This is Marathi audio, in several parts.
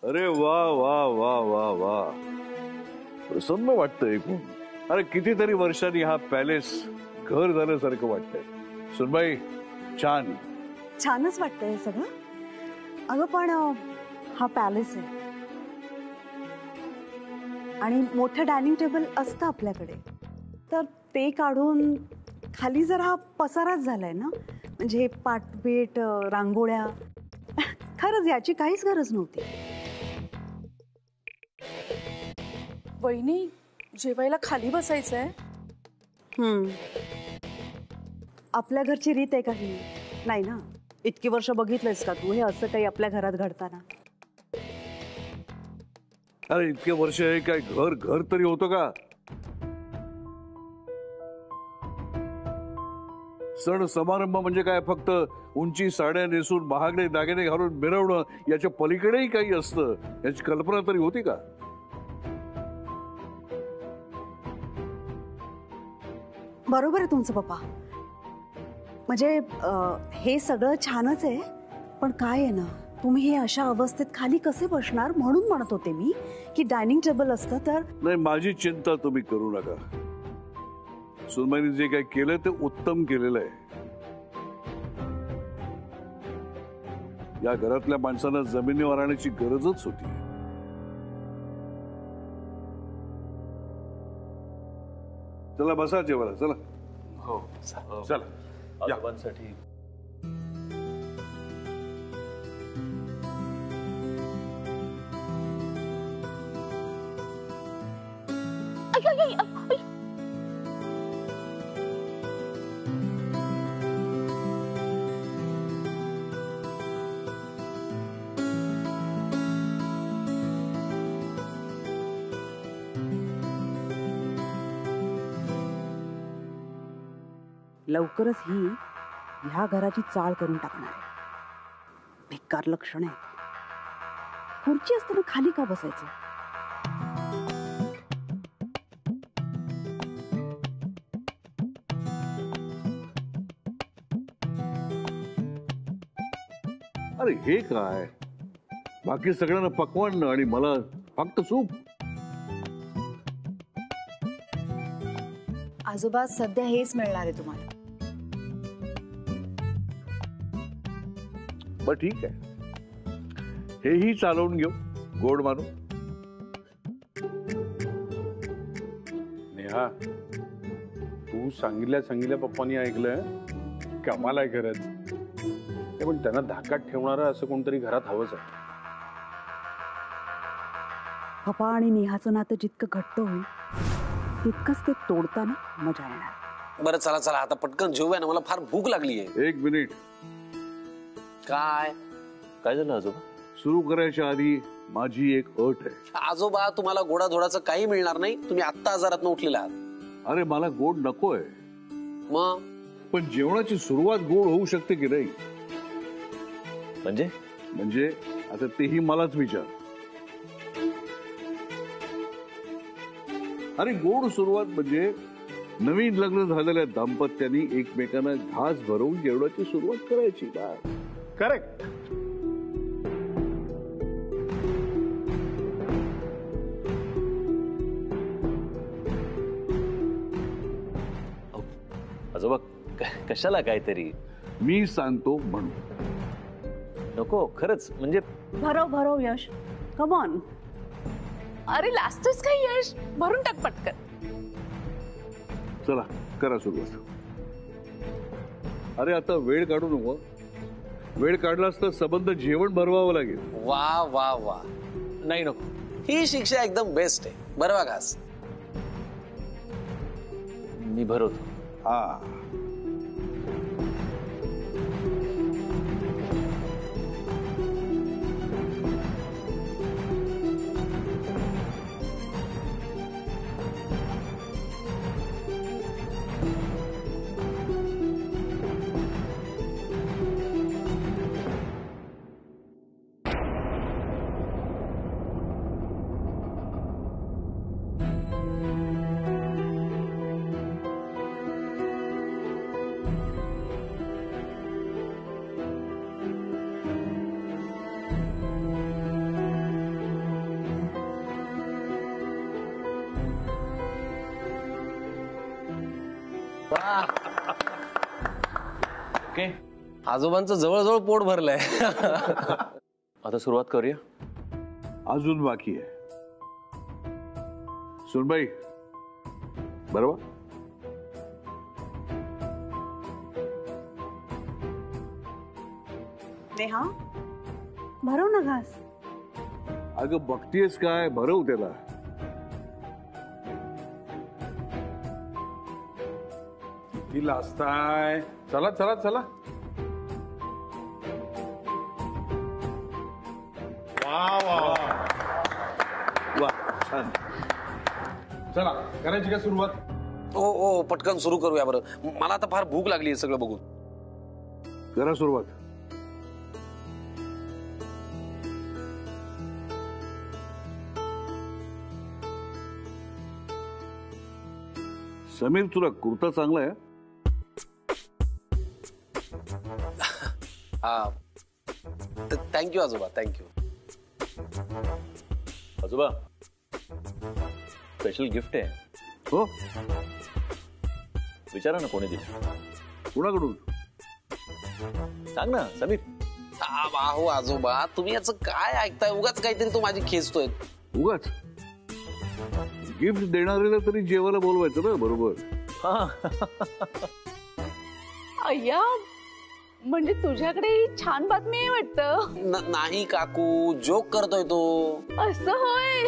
अरे वा वा वा वा वा, प्रसन्न वाटतं ऐकून. अरे कितीतरी वर्षांनी हा पॅलेस घर झाल्यासारखं वाटतंय. सुनबाई, छान. छानच वाटतंय हे सगळं. अगं पण हा पॅलेस आहे आणि मोठं डायनिंग टेबल असतं आपल्याकडे, तर ते काढून खाली जर हा पसाराच झालाय ना, म्हणजे पाटबेट, रांगोळ्या, खरंच याची काहीच गरज नव्हती. वहिनी, जेवायला खाली बसायचंय. आपल्या घरची रीत आहे का ही? नाही ना. इतकी वर्ष बघितलंयस का तू हे असं काही आपल्या घरात घडताना? अरे इतके वर्ष हे काय घर घर तरी होतं का? सण समारंभ म्हणजे काय फक्त उंची साड्या नेसून महागडे दागिने घालून मिरवणं, याच्या पलीकडेही काही असतं याची कल्पना तरी होती का? बरोबर आहे तुमचं पप्पा. म्हणजे हे सगळं छानच आहे, पण काय आहे ना, तुम्ही हे अशा अवस्थेत खाली कसे बसणार म्हणून म्हणत होते मी की डायनिंग टेबल असतं तर. नाही, माझी चिंता तुम्ही करू नका. सुनबाईने जे काही केलं ते उत्तम केलेलं आहे. या घरातल्या माणसांना जमिनीवर आणण्याची गरजच होती. चला बसा जेवायला. चला. हो चला. आजोबांसाठी लवकरच ही ह्या घराची चाळ करून टाकणार आहे. बेकार लक्षण आहे. खुर्ची असताना खाली का बसायचं? अरे हे काय, बाकी सगळ्यांना पकवान आणि मला फक्त सूप. आजोबा, सध्या हेच मिळणार आहे तुम्हाला. बर ठीक आहे, हेही चालवून घेऊ गोड मानू. नेहा, तू सांगितल्या पप्पांनी ऐकलं, कमाल आहे खरंच. पण त्यांना धाकात ठेवणारं असं कोणतरी घरात हवंच आहे. पप्पा आणि नेहाचं नातं जितकं घट्ट होईल तितकंच ते तोडताना मजा येणार. बरं चला चला आता पटकन जेवूया ना, मला फार भूक लागली आहे. एक मिनिट. काय काय झालं आजोबा? सुरू करायच्या आधी माझी एक अट आहे. आजोबा, तुम्हाला गोडाधोडाचं काही मिळणार नाही. तुम्ही आत्ता आजारात उठलेला आहात. अरे मला गोड नकोय. मग पण जेवणाची सुरुवात गोड होऊ शकते की नाही? म्हणजे आता तेही मलाच विचार. अरे गोड सुरुवात म्हणजे नवीन लग्न झालेल्या दाम्पत्यांनी एकमेकांना घास भरवून जेवणाची सुरुवात करायची. करेक्ट. आजोबा कशाला काहीतरी? मी सांगतो म्हणून. नको, खरंच म्हणजे. भरव भरव यश, कम ऑन. अरे लाजतोस काय यश? भरून टाक पटकन. चला करा सुरुवात. अरे आता वेळ काढू नको. वेळ काढलास तर संबंध जेवण भरवावं लागेल. वा वा वा, नाही नको, ही शिक्षा एकदम बेस्ट आहे. बरवा घास. मी भरवतो. हा. ओके, आजोबांचं जवळजवळ पोट भरलंय. आता सुरुवात करूया. अजून बाकी आहे. सुनबाई बरोबर. नेहा भरव ना घास. अगं बघतीयस काय, भरव त्याला. ती लाजताय. चला चला चला. वा वा वा. वा छान. चला करायची का सुरुवात? हो हो, पटकन सुरू करूया बरं. मला आता फार भूक लागली सगळं बघून. करा सुरुवात. समीर तुला कुर्ता चांगला आहे. हा, थँक्यू आजोबा, थँक्यू. आजोबा, स्पेशल गिफ्ट आहे. हो, विचारा ना कोणी दिलं. कुणाकडून? सांग ना समीर. हो आजोबा, तुम्ही याचं काय ऐकताय? उगाच काहीतरी तो माझी खेचतोय. उगाच गिफ्ट देणाऱ्याला तरी जेवायला बोलवायचं ना. बरोबर. हा, अय्या, म्हणजे तुझ्याकडे ही छान बातमी आहे वाटतं. नाही काकू, जोक करतोय तो. असं होय.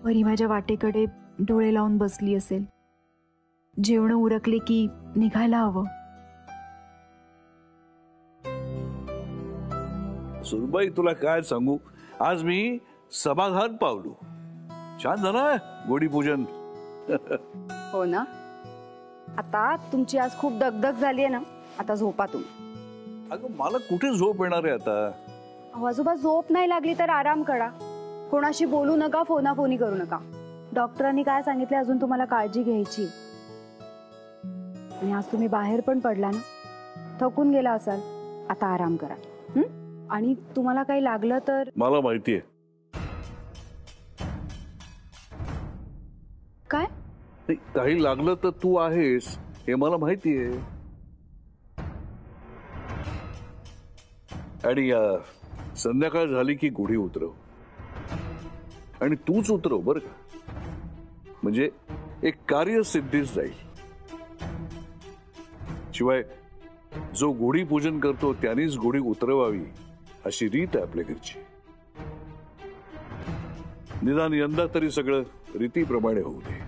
परी माझ्या वाटेकडे डोळे लावून बसली असेल. जेवण उरकले की निघायला हवं. सुनबाई तुला काय सांगू, आज मी समाधान पावलो. छान झालं गोडीपूजन. हो ना. आता तुमची आज खूप दगदग झाली आहे ना. आता झोपा तुम्ही. अगं मला कुठे झोप येणार आहे आता. अहो आजोबा, झोप नाही लागली तर आराम करा. कोणाशी बोलू नका, फोनाफोनी करू नका. डॉक्टरांनी काय सांगितलं, अजून तुम्हाला काळजी घ्यायची. आणि आज तुम्ही बाहेर पण पडला ना, थकून गेला असाल. आता आराम करा. आणि तुम्हाला काही लागलं तर मला माहितीये. काय नाही, काही लागलं तर तू आहेस हे मला माहितीये. आणि संध्याकाळ झाली की गुढी उतरव. आणि तूच उतरव बर का. म्हणजे एक कार्य सिद्धीच जाईल. शिवाय जो गुढी पूजन करतो त्यानेच गुढी उतरवावी अशी रीत आहे आपल्या घरची. निदान यंदा तरी सगळं रीतीप्रमाणे होऊ दे.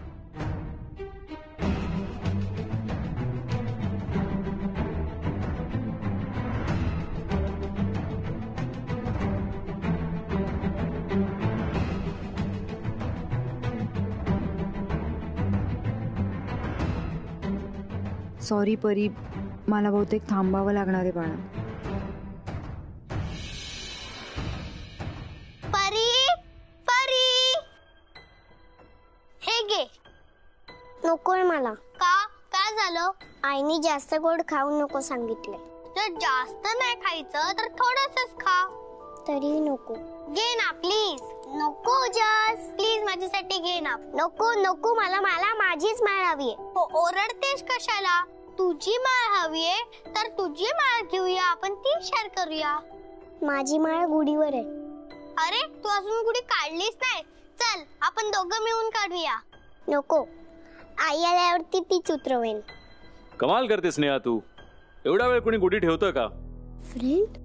सॉरी परी, मला बहुतेक थांबावं लागणार आहे बाळा. परी, परी, हे घे. नकोय मला. का? काय झालं? आईने जास्त गोड खाऊ नको सांगितले. जर जास्त नाही खायचं तर थोडंसंच खा. तरी नको. घे ना प्लीज. नको जस, प्लीज माझ्यासाठी घे ना. नको नको, मला मला माझीच माळ हवी आहे. ओरडतेस कशाला? तुझी माळ हवीये तर तुझी माळ घेऊया, आपण ती शेअर करूया. माझी माळ गुढीवर आहे. अरे तू अजून गुढी काढलीच नाही. चल आपण दोघं मिळून काढूया. नको, आई आल्यावरती तीच उतरवेन. कमाल करते स्नेहा तू. एवढा वेळ कोणी गुढी ठेवतं का? Friend,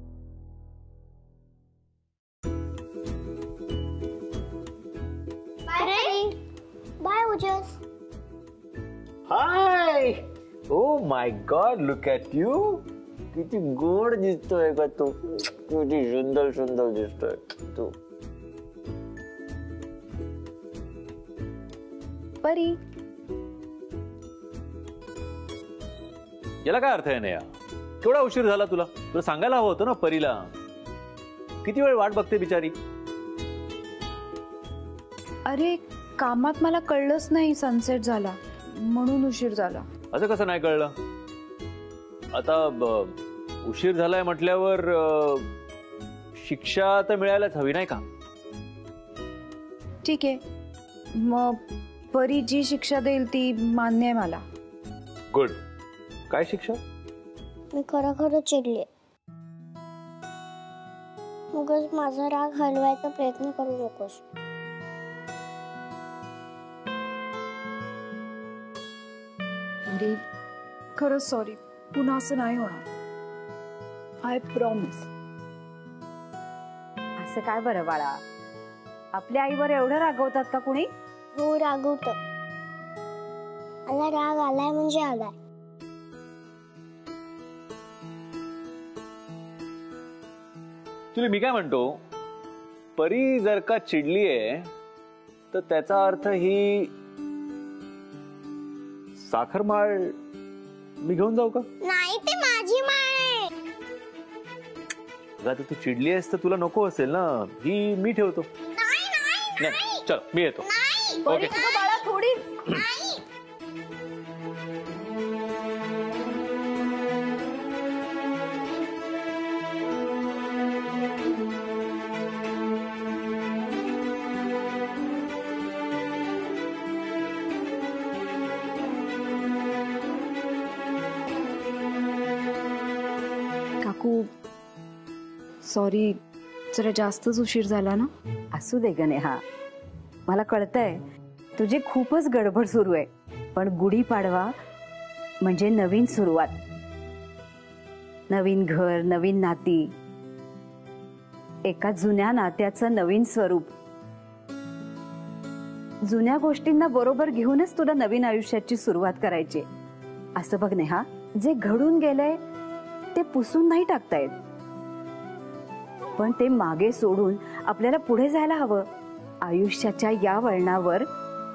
bye Ojas. Hi. Oh my god, look at you. किती गोड दिसतोय का तू. किती सुंदर सुंदर दिसतोय तू. परी, याला काय अर्थ आहे नेहा? केवढा उशीर झाला तुला? तुला सांगायला हवं होतं ना परीला. किती वेळ वाट बघते बिचारी. अरे कामात मला कळलंच नाही सनसेट झाला म्हणून उशीर झाला. असं कसं नाही कळलं? आता उशीर झालाय म्हटल्यावर शिक्षा तर मिळायलाच हवी नाही का? ठीक आहे, मग परी जी शिक्षा देईल ती मान्य आहे मला. गुड. काय शिक्षा? मी खरं खरं चिडले. उगाच माझा राग हलवायचा प्रयत्न करू नकोस. अरे खरंच सॉरी, पुन्हा असं नाही होणार. I promise. असं काय बरं बाळा, आपल्या आईवर एवढं रागवतात का कुणी? हो, रागवत. मला राग आलाय म्हणजे आलाय. तुला मी काय म्हणतो, परी जर का चिडली आहे तर त्याचा अर्थ ही साखर माळ मी घेऊन जाऊ का? नाही, ते माझी माळ आहे. अगं, तू चिडली आहेस तर तुला नको असेल ना, ही मी ठेवतो. नाही, चल मी येतो. परी तुझं बाळा थोडी. काकू सॉरी, जरा जास्तच उशीर झाला ना. असू दे ग नेहा, मला कळतंय तुझी खूपच गडबड सुरू आहे, पण गुढीपाडवा म्हणजे नवीन सुरुवात, नवीन घर, नवीन नाती, एका जुन्या नात्याचं नवीन स्वरूप. जुन्या गोष्टींना बरोबर घेऊनच तुला नवीन आयुष्याची सुरुवात करायची. असं बघ नेहा, जे घडून गेलंय ते पुसून नाही टाकता येत, पण ते मागे सोडून आपल्याला पुढे जायला हवं. आयुष्याच्या या वळणावर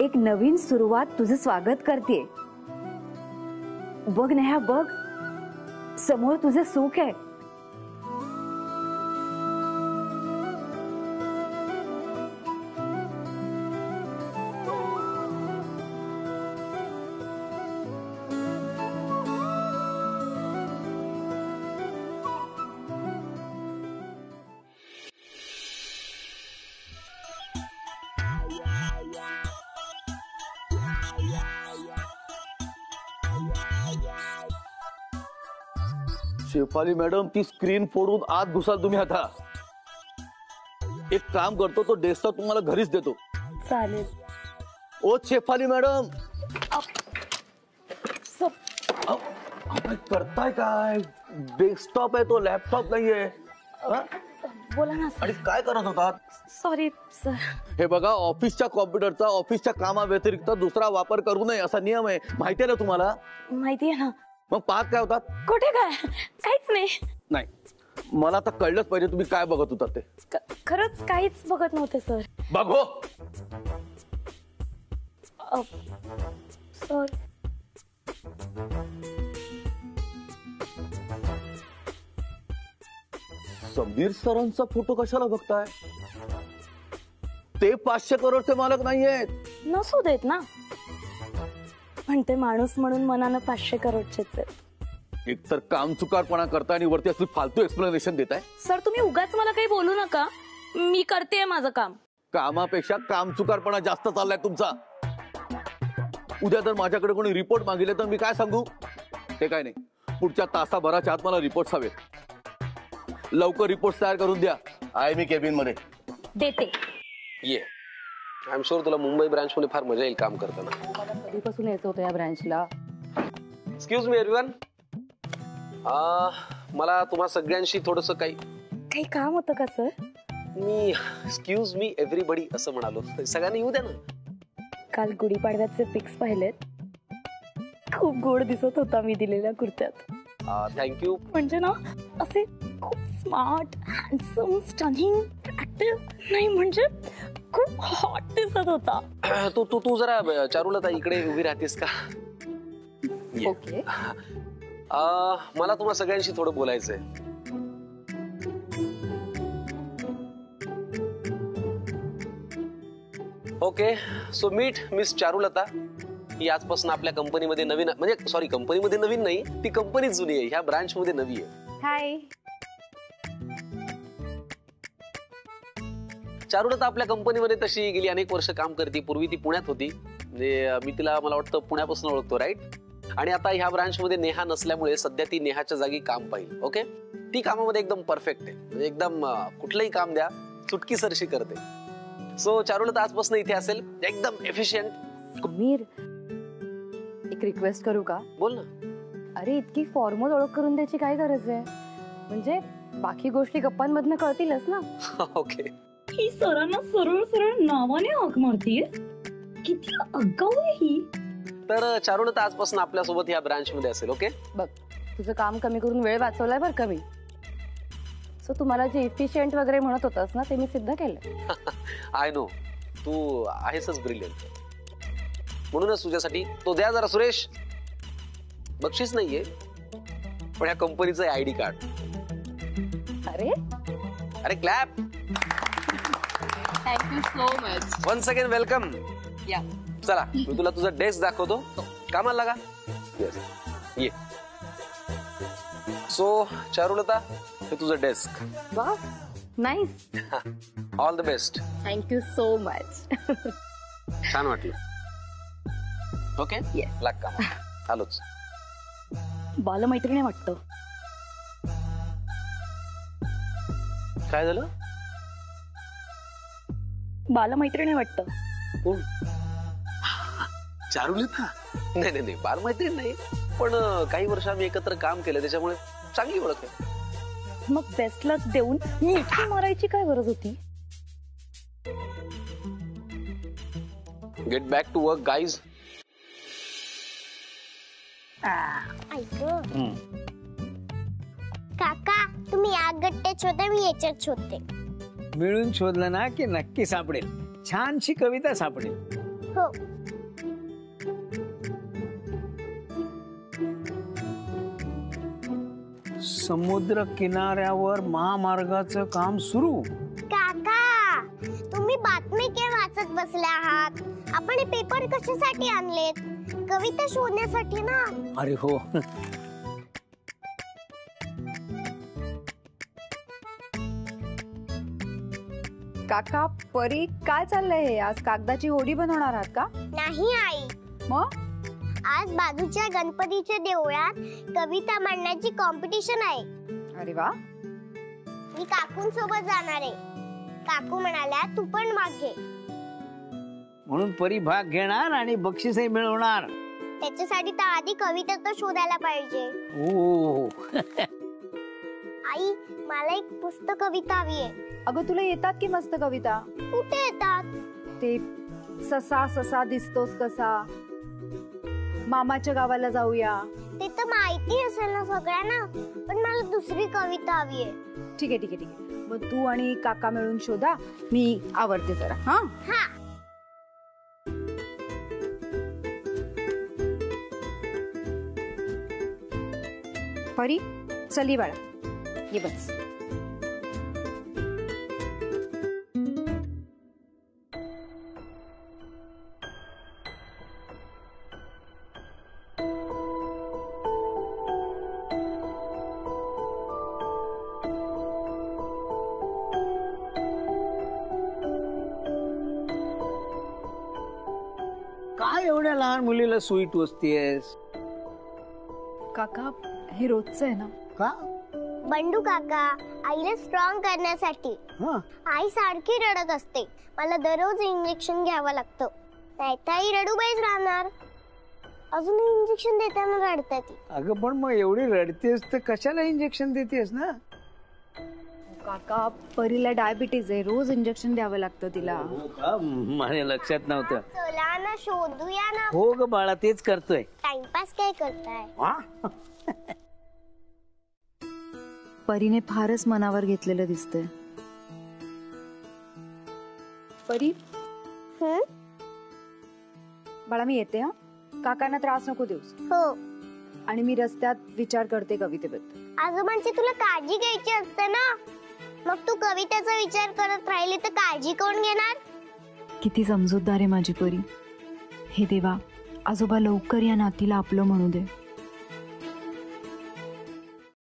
एक नवीन सुरुवात तुझं स्वागत करते. बघ नेहा, बघ समोर तुझं सुख आहे. शेफाली मॅडम, ती स्क्रीन फोडून आत घुसाल तुम्ही आता. एक काम करतो, तो डेस्कटॉप तुम्हाला घरीच देतो. चालेल. ओ शेफाली मॅडम, करताय काय? डेस्कटॉप आहे तो, लॅपटॉप नाहीये. बोला ना आणि काय करत होतात? Sorry sir. हे बघा, ऑफिसच्या कॉम्प्युटरचा ऑफिसच्या कामाव्यतिरिक्त दुसरा वापर करू नये असा नियम आहे, माहितीये ना तुम्हाला? माहितीये ना. मग पाहत काय होतात? कुठे काय? काहीच नाही. नाही, मला आता कळलंच पाहिजे तुम्ही काय बघत होतात ते. खरंच काहीच बघत नव्हते सर. बघो सर. समीर सरांचा फोटो कशाला बघताय? ते 500 करोडचे मालक नाहीयेत. नसू देत ना, पण ते माणूस म्हणून मनानं 500 करोडचेच आहेत. एकतर काम चुकारपणा करताय आणि वरती असली फालतू एक्सप्लेनेशन देताय. सर तुम्ही उगाच मला काही बोलू नका, मी करतेय माझं काम. कामापेक्षा काम चुकारपणा जास्त चाललाय तुमचा. उद्या जर माझ्याकडे कोणी रिपोर्ट मागितले तर मी काय सांगू? ते काय नाही, पुढच्या तासाभराच्या आत मला रिपोर्ट हवेत. लवकर रिपोर्ट तयार करून द्या. आहे मी केबिन मध्ये. देते. ये, आय एम शुअर तुला मुंबई ब्रांच मध्ये फार मजा येईल काम करताना. कधीपासून यायचं होतं या ब्रांचला? एक्सक्यूज मी एव्हरीवन, मला तुम्हा सगळ्यांशी थोडस काही काम होतं का sir? Me excuse me everybody असं म्हणालो. सगळ्यांनी येऊ द्या ना. काल गुढीपाडव्याचे पिक्स पाहिलेत, खूप गोड दिसत होता मी दिलेल्या कुर्त्यात. थँक्यू. म्हणजे ना असे खूप स्मार्ट, हँडसम, स्टनिंग, अट्रॅक्टिव्ह, नाही म्हणजे खूप हॉट दिसत होता. तू जरा चारुलता इकडे उभी राहतेस का? ओके. मला तुम्हा सगळ्यांशी थोडं बोलायचंय. Okay, so meet miss Charulata. ही आजपासून आपल्या कंपनीमध्ये नवीन, म्हणजे सॉरी, कंपनीमध्ये नवीन नाही, ती कंपनी जुनी आहे, ह्या ब्रांच मध्ये नवी आहे. हाय. चारुलता आपल्या कंपनीमध्ये तशी गेली अनेक वर्ष काम करते. पूर्वी ती पुण्यात होती, म्हणजे मी तिला मला वाटतं पुण्यापासून ओळखतो, राईट. आणि आता ह्या ब्रांच मध्ये नेहा नसल्यामुळे सध्या ती नेहाच्या जागी काम पाहिजे. ओके, ती कामामध्ये एकदम परफेक्ट आहे, म्हणजे एकदम कुठलंही काम द्या चुटकीसरशी करते. सो चारुलता आजपासून इथे असेल, एकदम एफिशियंट. समीर, एक रिक्वेस्ट करू का? बोल ना. अरे इतकी फॉर्मल ओळख करून द्यायची काय गरज आहे? म्हणजे बाकी गोष्टी गप्पांमधनं कळतीलच ना. ओके. ही सरांना सरळ सरळ नावाने हाक मारतीये, किती आगाऊ आहे ही. तर चारुलता आजपासून आपल्यासोबत या ब्रांच मध्ये असेल. ओके, बघ तुझं काम कमी करून वेळ वाचवलाय बरं का मी. सो तुम्हाला जे इफिशियंट वगैरे म्हणत होतास ना, ते मी सिद्ध केलं. आय नो, तू आहेसच ब्रिलियंट. म्हणूनच तुझ्यासाठी तो द्या जरा सुरेश. बक्षीस नाहीये, पण या कंपनीचं आयडी कार्ड. अरे अरे clap. Thank you so much. Once again welcome. या चला, मी तुला तुझा डेस्क दाखवतो, कामाला लागा. येस, ये. सो चारुलता, हे तुझं डेस्क. वा, nice. All the best. Thank you so much. छान वाटलं. Okay, Yes. लाग कामा. आलोच. बालमैत्रिणी वाटतं. काय झालं? बालमैत्रिणी वाटतं. कोण? चारुलता? नाही नाही नाही, बालमैत्रीण नाही, पण काही वर्ष आम्ही एकत्र काम केलं, त्याच्यामुळे चांगली ओळख आहे. मग बेस्ट लक देऊन मिठी मारायची काय गरज होती? Get back to work guys. ऐक काका, तुम्ही या गट्ट्यात शोधा, मी याच्यात शोधते. मिळून शोधलं ना की नक्की सापडेल. छानशी कविता सापडेल. हो. समुद्र किनाऱ्यावर महामार्गाचं काम सुरू. काका, तुम्ही बातमी काय वाचत बसले आहात? आपण हे पेपर कशासाठी आणलेत? कविता शोधण्यासाठी ना. अरे हो. काका, परी काय चाललंय हे? आज कागदाची होडी बनवणार आहात का? नाही आई, मग आज बाजूच्या गणपतीच्या देवळात कविता मांडण्याची कॉम्पिटिशन आहे. अरे वा. मी काकूंसोबत जाणार आहे. काकू म्हणाल्या तू पण भाग घे. म्हणून परी भाग घेणार आणि बक्षीसही मिळवणार. त्याच्यासाठी तर आधी कविता तर शोधायला पाहिजे. ओ. आई, मला एक पुस्तक कविता हवी आहे. अगं, तुला येतात की मस्त कविता? कुठे येतात? ते ससा ससा दिसतोस कसा, मामाच्या गावाला जाऊया. ते तर माहिती असेल ना सगळ्यांना, पण मला दुसरी कविता हवी आहे. ठीक आहे ठीक आहे ठीक आहे. मग तू आणि काका मिळून शोधा, मी आवडते जरा. हा हा. परी, चली बाळा, ये बस. काय एवढ्या लहान मुलीला सुई टोचतेस? काका, हे रोजचं आहे ना? का? बंडू काका, आईला स्ट्रॉंग करण्यासाठी. हा. आई सारखी रडत असते, मला दररोज इंजेक्शन घ्यावं लागतं, नाहीतर आई रडूबाईच राहणार. अजून इंजेक्शन देताना रडते ती. अगं पण मग एवढी रडतेस तर कशाला इंजेक्शन देतेस ना? काका, परीला डायबिटीज आहे, रोज इंजेक्शन द्यावं लागतं तिला. माझ्या लक्षात नव्हतं. चला ना, शोधूया ना. हो ग बाळा, तेच करतोय. टाइमपास काय करताय? परीने फारच मनावर घेतलेलं दिसतंय. परी, बाळा मी येते. हा, काकांना त्रास नको देऊस. हो. आणि मी रस्त्यात विचार करते कवितेबद्दल. आजोबांची तुला काळजी घ्यायची असते ना, मग तू कवितेचा विचार करत राहिली तर काळजी कोण घेणार? किती समजूतदार आहे माझी परी. हे देवा, आजोबा लवकर या नातीला आपलं म्हणू दे.